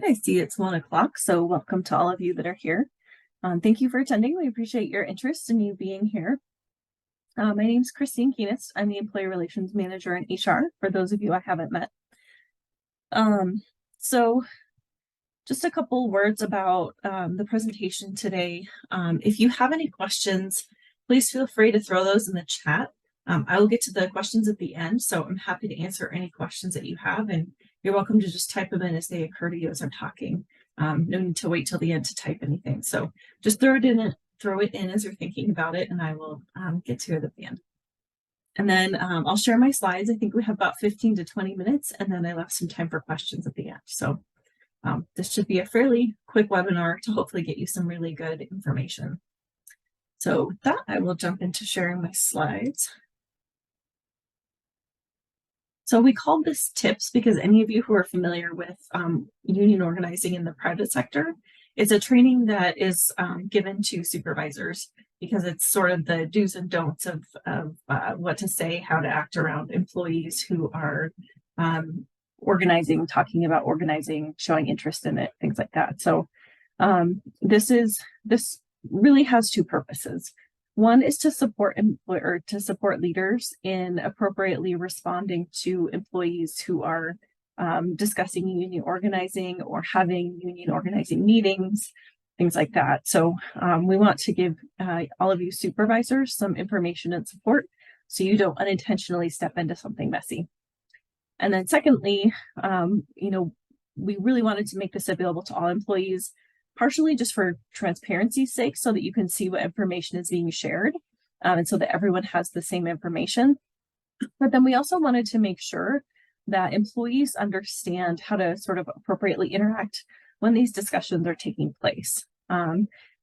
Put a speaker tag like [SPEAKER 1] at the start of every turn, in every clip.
[SPEAKER 1] right, I see it's 1 o'clock, so welcome to all of you that are here. Thank you for attending. We appreciate your interest in you being here. My name is Christine Keenest. I'm the Employee Relations Manager in HR, for those of you I haven't met. So just a couple words about the presentation today. If you have any questions, please feel free to throw those in the chat. I will get to the questions at the end, so I'm happy to answer any questions that you have, and you're welcome to just type them in as they occur to you as I'm talking. No need to wait till the end to type anything. So just throw it in as you're thinking about it, and I will get to it at the end. And then I'll share my slides. I think we have about 15 to 20 minutes, and then I left some time for questions at the end. So this should be a fairly quick webinar to hopefully get you some really good information. So with that, I will jump into sharing my slides. So we called this TIPS because any of you who are familiar with union organizing in the private sector, it's a training that is given to supervisors because it's sort of the do's and don'ts of what to say, how to act around employees who are organizing, talking about organizing, showing interest in it, things like that. So this really has two purposes. One is to support leaders in appropriately responding to employees who are discussing union organizing or having union organizing meetings, things like that. So we want to give all of you supervisors some information and support so you don't unintentionally step into something messy. And then secondly, we really wanted to make this available to all employees, partially just for transparency's sake, so that you can see what information is being shared, and so that everyone has the same information. But then we also wanted to make sure that employees understand how to sort of appropriately interact when these discussions are taking place.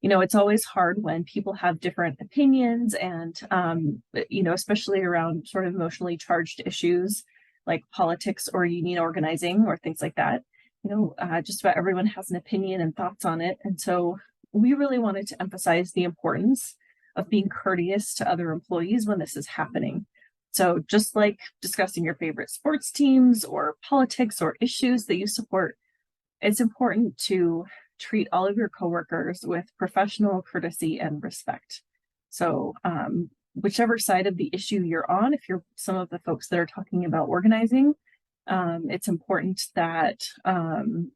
[SPEAKER 1] It's always hard when people have different opinions and, especially around sort of emotionally charged issues like politics or union organizing or things like that. Just about everyone has an opinion and thoughts on it. And so we really wanted to emphasize the importance of being courteous to other employees when this is happening. So just like discussing your favorite sports teams or politics or issues that you support, it's important to treat all of your coworkers with professional courtesy and respect. So whichever side of the issue you're on, if you're some of the folks that are talking about organizing, it's important that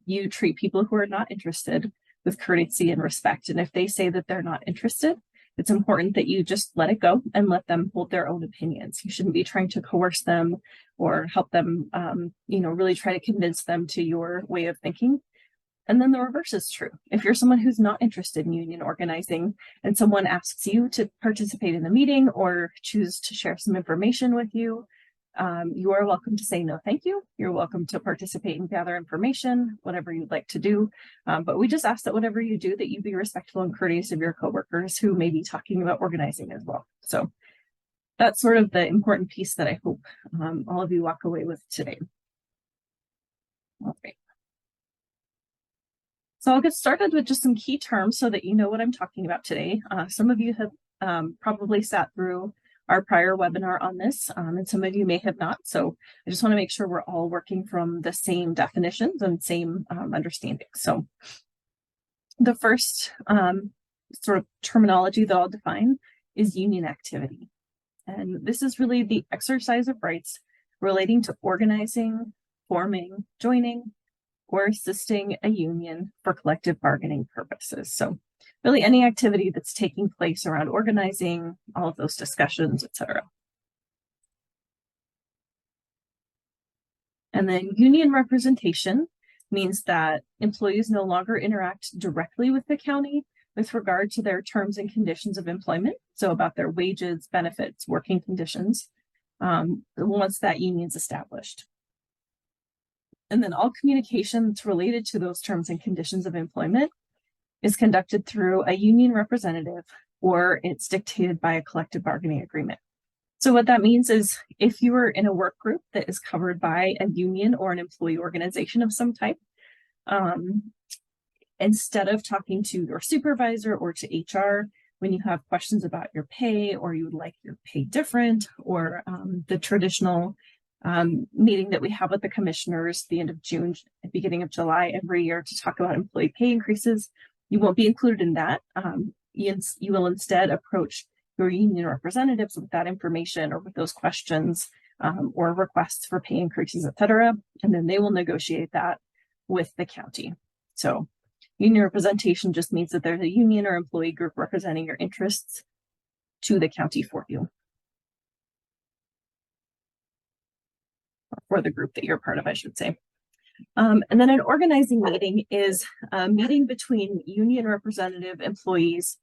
[SPEAKER 1] you treat people who are not interested with courtesy and respect. And if they say that they're not interested, it's important that you just let it go and let them hold their own opinions. You shouldn't be trying to coerce them or help them, really try to convince them to your way of thinking. And then the reverse is true. If you're someone who's not interested in union organizing and someone asks you to participate in the meeting or choose to share some information with you, you are welcome to say no, thank you. You're welcome to participate and gather information, whatever you'd like to do. But we just ask that whatever you do, that you be respectful and courteous of your coworkers who may be talking about organizing as well. So that's sort of the important piece that I hope all of you walk away with today. All right. So I'll get started with just some key terms so that you know what I'm talking about today. Some of you have probably sat through our prior webinar on this, and some of you may have not. So I just want to make sure we're all working from the same definitions and same understanding. So the first sort of terminology that I'll define is union activity. And this is really the exercise of rights relating to organizing, forming, joining, or assisting a union for collective bargaining purposes. So really any activity that's taking place around organizing, all of those discussions, etc. And then union representation means that employees no longer interact directly with the county with regard to their terms and conditions of employment. So about their wages, benefits, working conditions, once that union's established. And then all communication that's related to those terms and conditions of employment is conducted through a union representative, or it's dictated by a collective bargaining agreement. So what that means is if you are in a work group that is covered by a union or an employee organization of some type, instead of talking to your supervisor or to HR, when you have questions about your pay, or you would like your pay different, or the traditional meeting that we have with the commissioners the end of June, beginning of July every year to talk about employee pay increases. You won't be included in that. You will instead approach your union representatives with that information or with those questions or requests for pay increases, et cetera, and then they will negotiate that with the county. So union representation just means that there's a union or employee group representing your interests to the county for you. For the group that you're part of, I should say. And then an organizing meeting is a meeting between union representative employees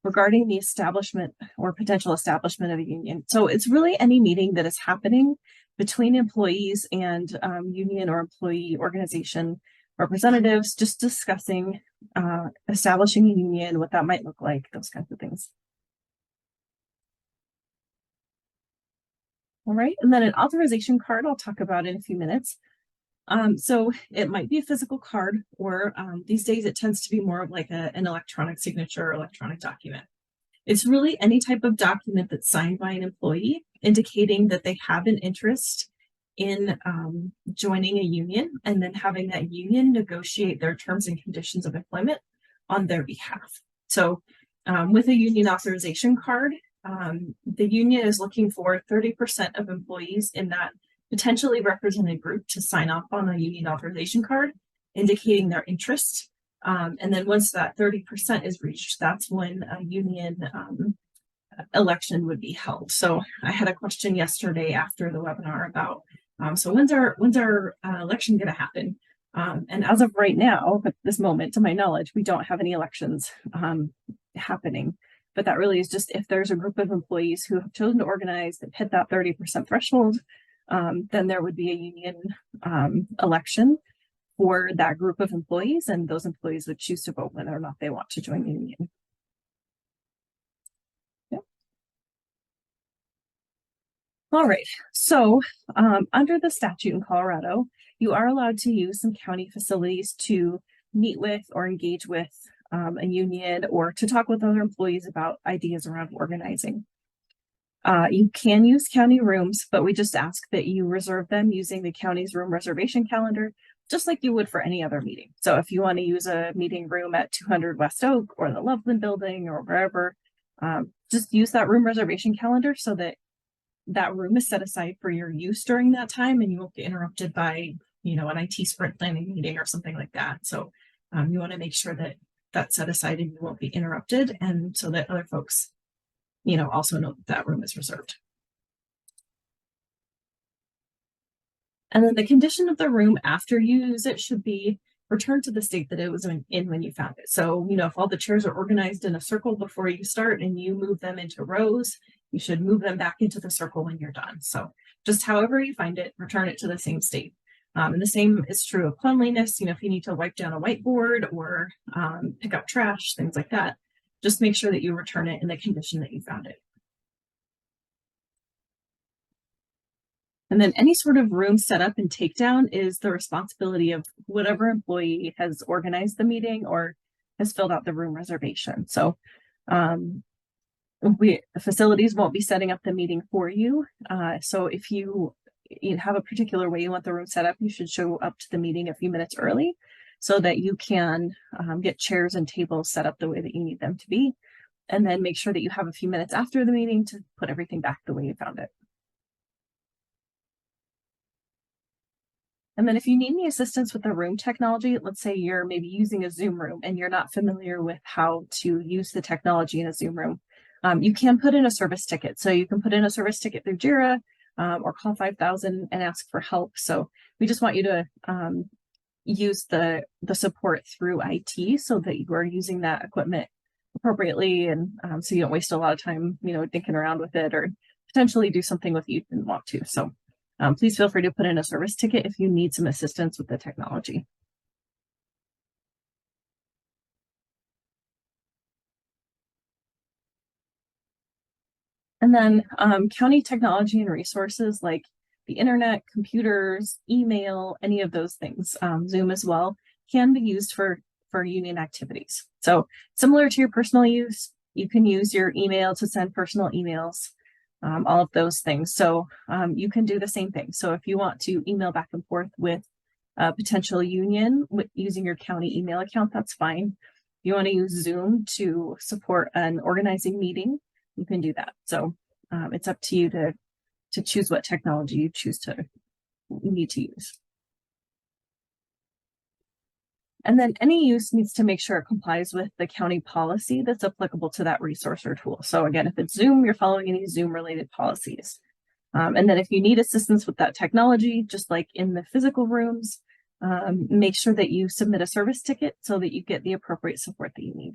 [SPEAKER 1] regarding the establishment or potential establishment of a union. So it's really any meeting that is happening between employees and union or employee organization representatives, just discussing establishing a union, what that might look like, those kinds of things. All right, and then an authorization card I'll talk about in a few minutes. So it might be a physical card, or these days it tends to be more of like an electronic signature or electronic document. It's really any type of document that's signed by an employee indicating that they have an interest in joining a union and then having that union negotiate their terms and conditions of employment on their behalf. So with a union authorization card, the union is looking for 30% of employees in that potentially represented group to sign off on a union authorization card, indicating their interest. And then once that 30% is reached, that's when a union election would be held. So I had a question yesterday after the webinar about, so when's our election going to happen? And as of right now, at this moment, to my knowledge, we don't have any elections happening. But that really is just if there's a group of employees who have chosen to organize that hit that 30% threshold, then there would be a union election for that group of employees, and those employees would choose to vote whether or not they want to join the union. Yeah. All right, so under the statute in Colorado, you are allowed to use some county facilities to meet with or engage with a union or to talk with other employees about ideas around organizing. You can use county rooms, but we just ask that you reserve them using the county's room reservation calendar, just like you would for any other meeting. So if you want to use a meeting room at 200 West Oak or the Loveland building or wherever, just use that room reservation calendar so that that room is set aside for your use during that time and you won't get interrupted by, you know, an IT sprint planning meeting or something like that. So you want to make sure that that's set aside and you won't be interrupted, and so that other folks, you know, also know that that room is reserved. And then the condition of the room after you use it should be returned to the state that it was in when you found it. So, you know, if all the chairs are organized in a circle before you start and you move them into rows, you should move them back into the circle when you're done. So just however you find it, return it to the same state. And the same is true of cleanliness. You know, if you need to wipe down a whiteboard or pick up trash, things like that, just make sure that you return it in the condition that you found it. And then any sort of room setup and takedown is the responsibility of whatever employee has organized the meeting or has filled out the room reservation. So facilities won't be setting up the meeting for you. So if you have a particular way you want the room set up, you should show up to the meeting a few minutes early so that you can get chairs and tables set up the way that you need them to be. And then make sure that you have a few minutes after the meeting to put everything back the way you found it. And then if you need any assistance with the room technology, let's say you're maybe using a Zoom room and you're not familiar with how to use the technology in a Zoom room, you can put in a service ticket. So you can put in a service ticket through Jira or call 5000 and ask for help. So we just want you to use the support through IT so that you are using that equipment appropriately, and so you don't waste a lot of time, you know, thinking around with it or potentially do something with it you didn't want to. So please feel free to put in a service ticket if you need some assistance with the technology. And then county technology and resources like the internet, computers, email, any of those things, Zoom as well, can be used for union activities. So similar to your personal use, you can use your email to send personal emails. all of those things. So you can do the same thing. So if you want to email back and forth with a potential union using your county email account, that's fine. If you want to use Zoom to support an organizing meeting, you can do that. So it's up to you to choose what technology you need to use. And then any use needs to make sure it complies with the county policy that's applicable to that resource or tool. So again, if it's Zoom, you're following any Zoom related policies. And then if you need assistance with that technology, just like in the physical rooms, make sure that you submit a service ticket so that you get the appropriate support that you need.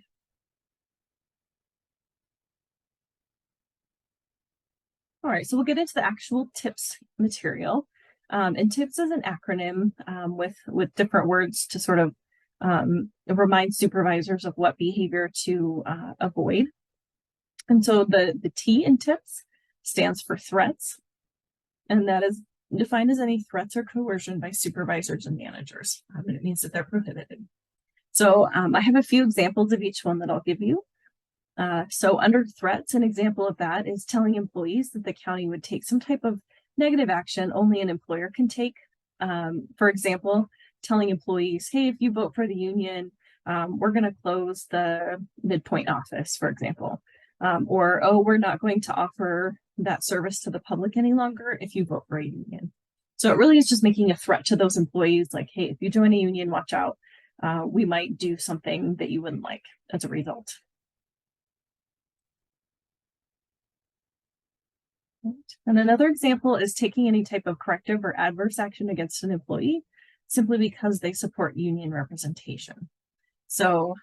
[SPEAKER 1] All right, so we'll get into the actual TIPS material. And TIPS is an acronym with different words to sort of remind supervisors of what behavior to avoid. And so the T in TIPS stands for threats, and that is defined as any threats or coercion by supervisors and managers. And it means that they're prohibited. So I have a few examples of each one that I'll give you. So under threats, an example of that is telling employees that the county would take some type of negative action only an employer can take. For example, telling employees, hey, if you vote for the union, we're going to close the midpoint office, for example. Or, oh, we're not going to offer that service to the public any longer if you vote for a union. So it really is just making a threat to those employees like, hey, if you join a union, watch out. We might do something that you wouldn't like as a result. And another example is taking any type of corrective or adverse action against an employee simply because they support union representation. So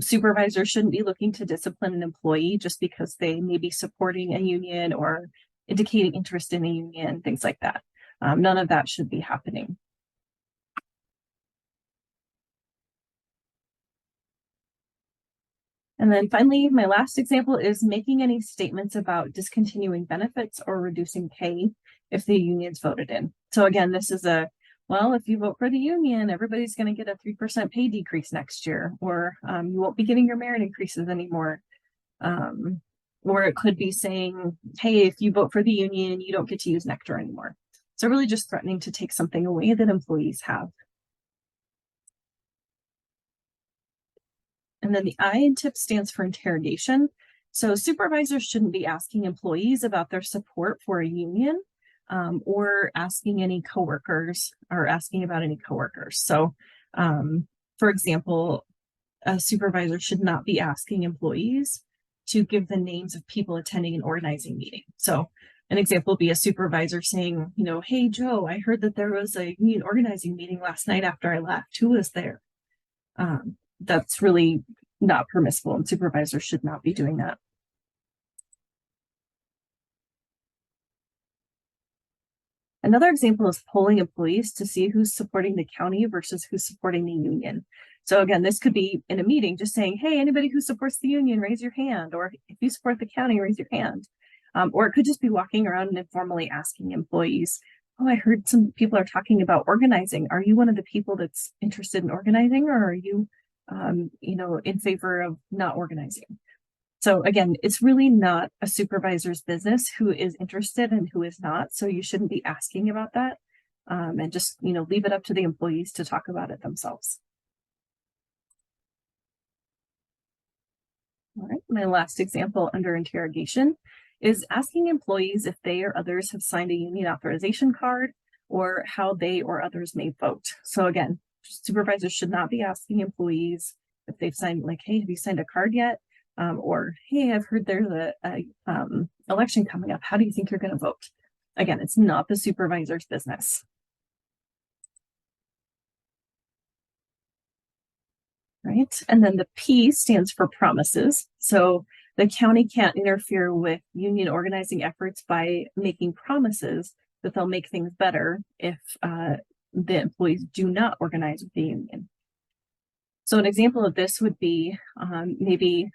[SPEAKER 1] supervisors shouldn't be looking to discipline an employee just because they may be supporting a union or indicating interest in a union, things like that. None of that should be happening. And then finally, my last example is making any statements about discontinuing benefits or reducing pay if the union's voted in. So again, this is well, if you vote for the union, everybody's going to get a 3% pay decrease next year, or you won't be getting your merit increases anymore. Or it could be saying, hey, if you vote for the union, you don't get to use Nectar anymore. So really just threatening to take something away that employees have. And then the I in TIP stands for interrogation. So supervisors shouldn't be asking employees about their support for a union or asking any coworkers or asking about any coworkers. So for example, a supervisor should not be asking employees to give the names of people attending an organizing meeting. So an example would be a supervisor saying, you know, hey, Joe, I heard that there was a union organizing meeting last night after I left. Who was there? That's really not permissible, and supervisors should not be doing that. Another example is polling employees to see who's supporting the county versus who's supporting the union. So again, this could be in a meeting just saying, hey, anybody who supports the union, raise your hand. Or if you support the county, raise your hand. Or it could just be walking around and informally asking employees, oh, I heard some people are talking about organizing. Are you one of the people that's interested in organizing, or are you, in favor of not organizing? So again, it's really not a supervisor's business who is interested and who is not. So you shouldn't be asking about that, and just, leave it up to the employees to talk about it themselves. All right, my last example under interrogation is asking employees if they or others have signed a union authorization card or how they or others may vote. So again, supervisors should not be asking employees if they've signed, like, hey, have you signed a card yet? Or, hey, I've heard there's a election coming up. How do you think you're going to vote? Again, it's not the supervisor's business. Right, and then the P stands for promises. So the county can't interfere with union organizing efforts by making promises that they'll make things better if the employees do not organize with the union. So an example of this would be maybe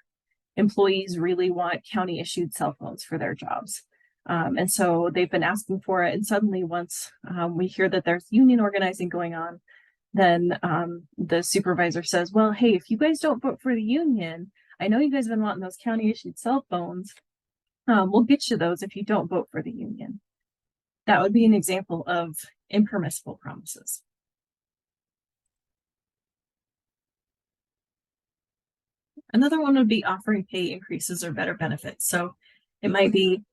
[SPEAKER 1] employees really want county issued cell phones for their jobs. And so they've been asking for it. And suddenly once we hear that there's union organizing going on, then the supervisor says, well, hey, if you guys don't vote for the union, I know you guys have been wanting those county issued cell phones. we'll get you those if you don't vote for the union. That would be an example of impermissible promises. Another one would be offering pay increases or better benefits. So it might be,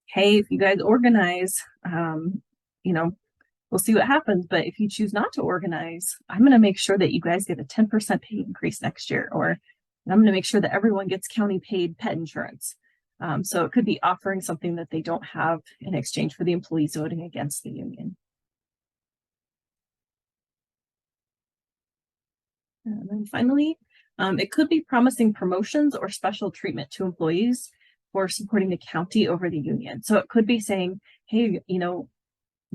[SPEAKER 1] hey, if you guys organize, we'll see what happens. But if you choose not to organize, I'm going to make sure that you guys get a 10% pay increase next year, or I'm going to make sure that everyone gets county paid pet insurance. So it could be offering something that they don't have in exchange for the employees voting against the union. And then finally, it could be promising promotions or special treatment to employees for supporting the county over the union. So it could be saying, hey,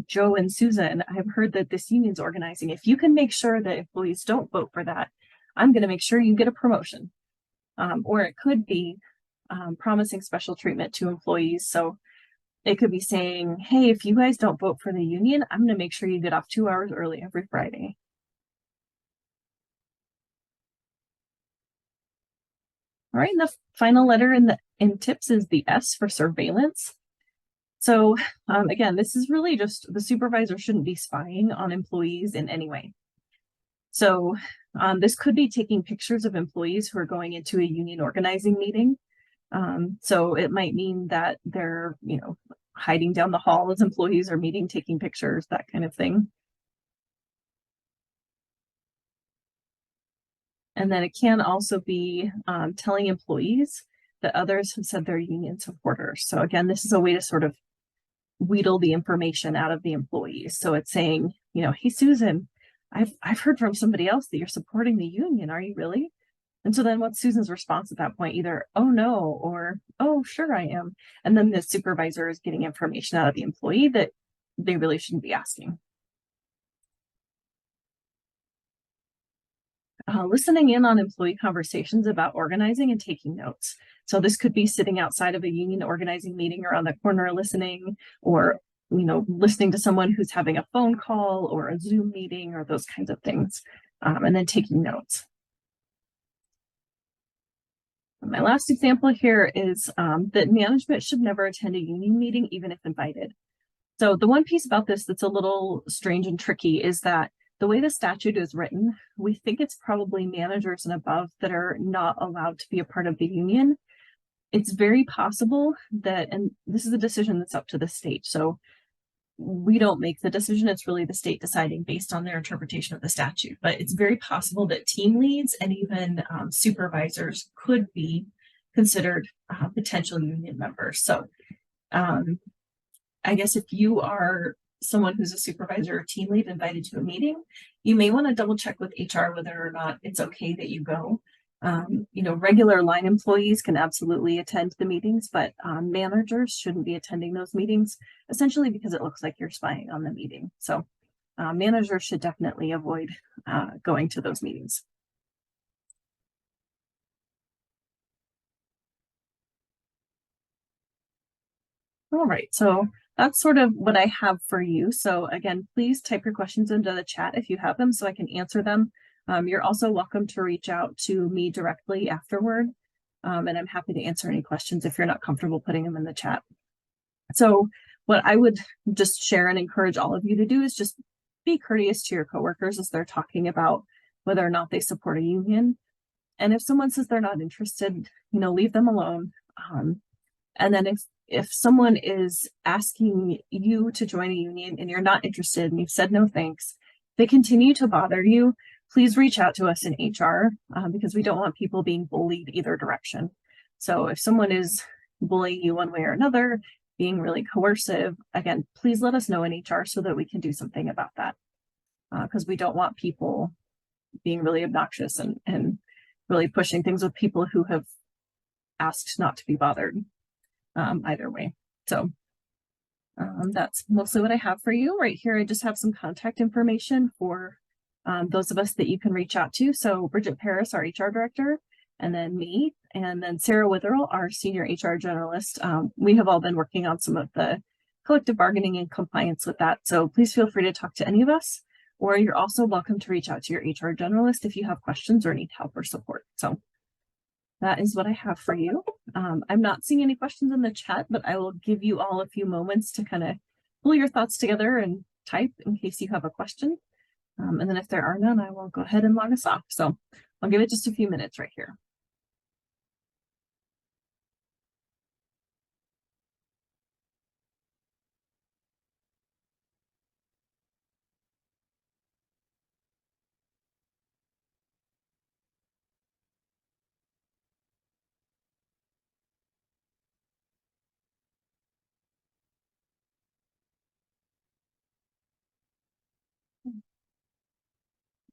[SPEAKER 1] Joe and Susan, I've heard that this union's organizing. If you can make sure that employees don't vote for that, I'm going to make sure you get a promotion. Or it could be promising special treatment to employees. So it could be saying, hey, if you guys don't vote for the union, I'm going to make sure you get off 2 hours early every Friday. All right, and the final letter in tips is the S for surveillance. So again, this is really just the supervisor shouldn't be spying on employees in any way. So this could be taking pictures of employees who are going into a union organizing meeting. So it might mean that they're, hiding down the hall as employees are meeting, taking pictures, that kind of thing. And then it can also be telling employees that others have said they're union supporters. So again, this is a way to sort of wheedle the information out of the employees. So it's saying, hey, Susan, I've heard from somebody else that you're supporting the union. Are you really? And so then what's Susan's response at that point? Either, oh no, or, oh, sure I am. And then the supervisor is getting information out of the employee that they really shouldn't be asking. Listening in on employee conversations about organizing and taking notes. So this could be sitting outside of a union organizing meeting around the corner listening, or listening to someone who's having a phone call or a Zoom meeting or those kinds of things, and then taking notes. My last example here is that management should never attend a union meeting, even if invited. So the one piece about this that's a little strange and tricky is that the way the statute is written, we think it's probably managers and above that are not allowed to be a part of the union. It's very possible that, and this is a decision that's up to the state. So we don't make the decision. It's really the state deciding based on their interpretation of the statute. But it's very possible that team leads and even supervisors could be considered potential union members. So I guess if you are someone who's a supervisor or team lead invited to a meeting, you may want to double check with HR whether or not it's okay that you go. Regular line employees can absolutely attend the meetings, but managers shouldn't be attending those meetings, essentially because it looks like you're spying on the meeting. So managers should definitely avoid going to those meetings. All right, so that's sort of what I have for you. So again, please type your questions into the chat if you have them so I can answer them. You're also welcome to reach out to me directly afterward, and I'm happy to answer any questions if you're not comfortable putting them in the chat. So what I would just share and encourage all of you to do is just be courteous to your coworkers as they're talking about whether or not they support a union. And if someone says they're not interested, leave them alone. And then if someone is asking you to join a union and you're not interested and you've said no thanks, they continue to bother you, please reach out to us in HR because we don't want people being bullied either direction. So if someone is bullying you one way or another, being really coercive, again, please let us know in HR so that we can do something about that, because we don't want people being really obnoxious and really pushing things with people who have asked not to be bothered either way. So that's mostly what I have for you. Right here, I just have some contact information for those of us that you can reach out to. So Bridget Paris, our HR director, and then me, and then Sarah Witherell, our senior HR generalist. We have all been working on some of the collective bargaining and compliance with that. So please feel free to talk to any of us, or you're also welcome to reach out to your HR generalist if you have questions or need help or support. So that is what I have for you. I'm not seeing any questions in the chat, but I will give you all a few moments to kind of pull your thoughts together and type in case you have a question. And then if there are none, I will go ahead and log us off. So I'll give it just a few minutes right here.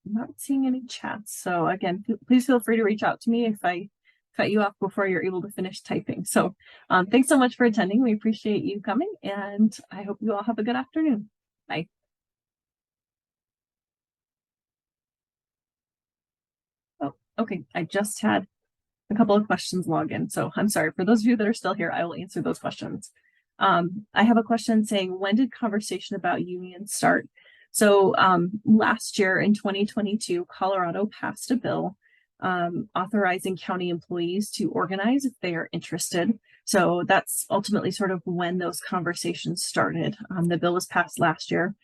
[SPEAKER 1] I'm not seeing any chats. So again, please feel free to reach out to me if I cut you off before you're able to finish typing. So thanks so much for attending. We appreciate you coming, and I hope you all have a good afternoon. Bye. Oh, okay. I just had a couple of questions log in. So I'm sorry. For those of you that are still here, I will answer those questions. I have a question saying, when did conversation about unions start? So last year in 2022, Colorado passed a bill authorizing county employees to organize if they are interested. So that's ultimately sort of when those conversations started. The bill was passed last year.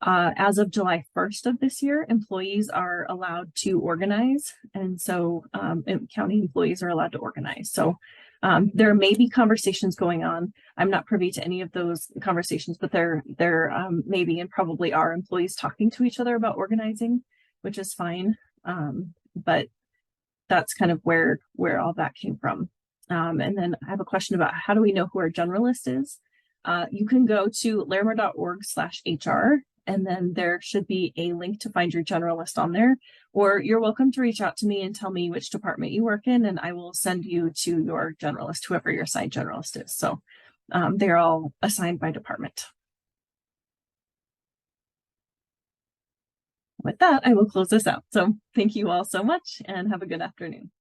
[SPEAKER 1] As of July 1st of this year, employees are allowed to organize. And so county employees are allowed to organize. So there may be conversations going on. I'm not privy to any of those conversations, but there may be and probably are employees talking to each other about organizing, which is fine. But that's kind of where all that came from. And then I have a question about how do we know who our generalist is? You can go to larimer.org/HR, and then there should be a link to find your generalist on there, or you're welcome to reach out to me and tell me which department you work in, and I will send you to your generalist, whoever your assigned generalist is. So they're all assigned by department. With that, I will close this out. So thank you all so much and have a good afternoon.